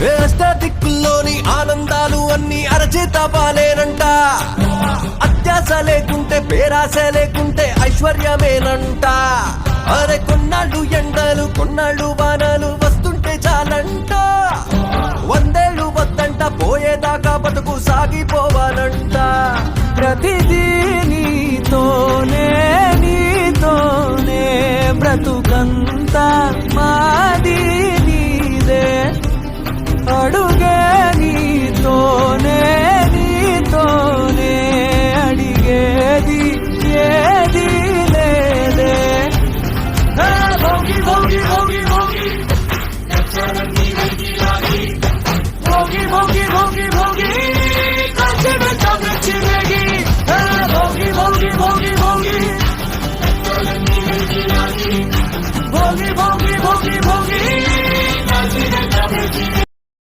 దిక్కుల్లోని ఆనందాలు అన్ని అరచేత బాలేనంట. అత్యాస లేకుంటే పేరాస లేకుంటే ఐశ్వర్యమేనంట. అరే కొన్నాళ్ళు ఎండలు కొన్నాళ్ళు వానలు వస్తుంటే చాలంట. 100 ఏళ్ళు వద్దంట, పోయేదాకా బతుకు సాగిపోవాలంట. ప్రతిదీ నీతోనే నీతోనే బ్రతుకంతా మాది నీదే. అడుగే